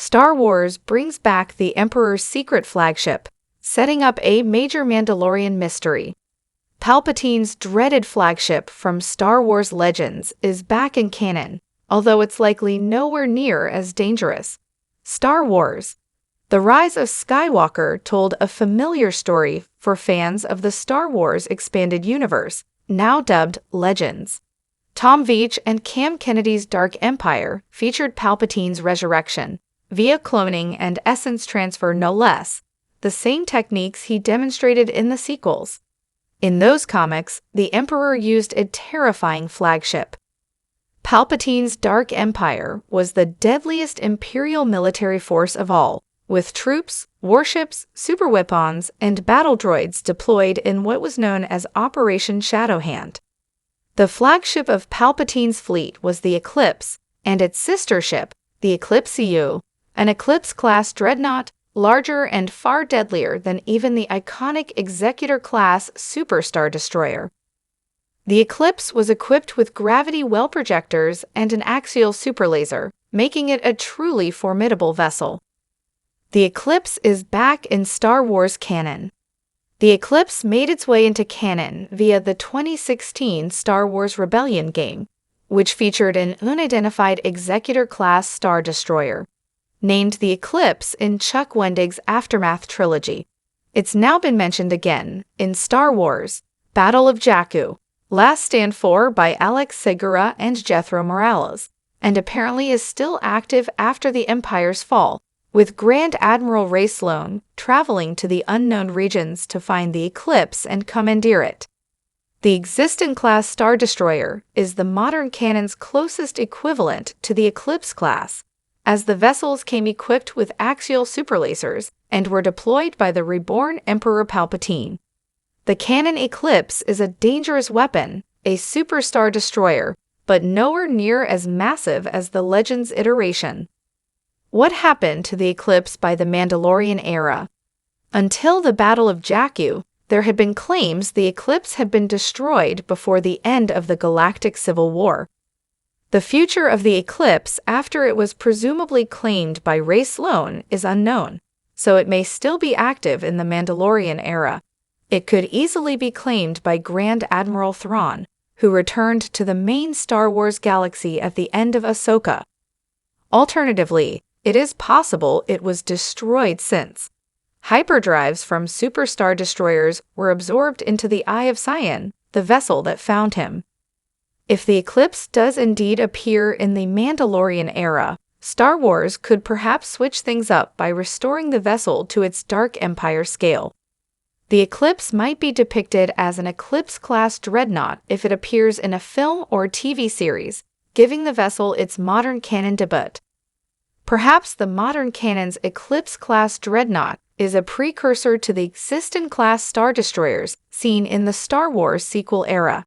Star Wars brings back the Emperor's secret flagship, setting up a major Mandalorian mystery. Palpatine's dreaded flagship from Star Wars Legends is back in canon, although it's likely nowhere near as dangerous. Star Wars: The Rise of Skywalker told a familiar story for fans of the Star Wars expanded universe, now dubbed Legends. Tom Veitch and Cam Kennedy's Dark Empire featured Palpatine's resurrection, via cloning and essence transfer no less, the same techniques he demonstrated in the sequels. In those comics, the Emperor used a terrifying flagship. Palpatine's Dark Empire was the deadliest Imperial military force of all, with troops, warships, superweapons, and battle droids deployed in what was known as Operation Shadowhand. The flagship of Palpatine's fleet was the Eclipse, and its sister ship, the Eclipse EU, an Eclipse-class dreadnought, larger and far deadlier than even the iconic Executor-class Super Star Destroyer. The Eclipse was equipped with gravity well projectors and an axial superlaser, making it a truly formidable vessel. The Eclipse is back in Star Wars canon. The Eclipse made its way into canon via the 2016 Star Wars Rebellion game, which featured an unidentified Executor-class Star Destroyer. Named the Eclipse in Chuck Wendig's Aftermath trilogy. It's now been mentioned again in Star Wars: Battle of Jakku, Last Stand For by Alex Segura and Jethro Morales, and apparently is still active after the Empire's fall, with Grand Admiral Ray Sloane traveling to the unknown regions to find the Eclipse and commandeer it. The Existent-class Star Destroyer is the modern canon's closest equivalent to the Eclipse class, as the vessels came equipped with axial superlasers and were deployed by the reborn Emperor Palpatine. The canon Eclipse is a dangerous weapon, a super star destroyer, but nowhere near as massive as the Legends iteration. What happened to the Eclipse by the Mandalorian era? Until the Battle of Jakku, there had been claims the Eclipse had been destroyed before the end of the Galactic Civil War. The future of the Eclipse after it was presumably claimed by Ray Sloane is unknown, so it may still be active in the Mandalorian era. It could easily be claimed by Grand Admiral Thrawn, who returned to the main Star Wars galaxy at the end of Ahsoka. Alternatively, it is possible it was destroyed since hyperdrives from Super Star Destroyers were absorbed into the Eye of Sion, the vessel that found him. If the Eclipse does indeed appear in the Mandalorian era, Star Wars could perhaps switch things up by restoring the vessel to its Dark Empire scale. The Eclipse might be depicted as an Eclipse-class dreadnought if it appears in a film or TV series, giving the vessel its modern canon debut. Perhaps the modern canon's Eclipse-class dreadnought is a precursor to the Existent-class Star Destroyers seen in the Star Wars sequel era.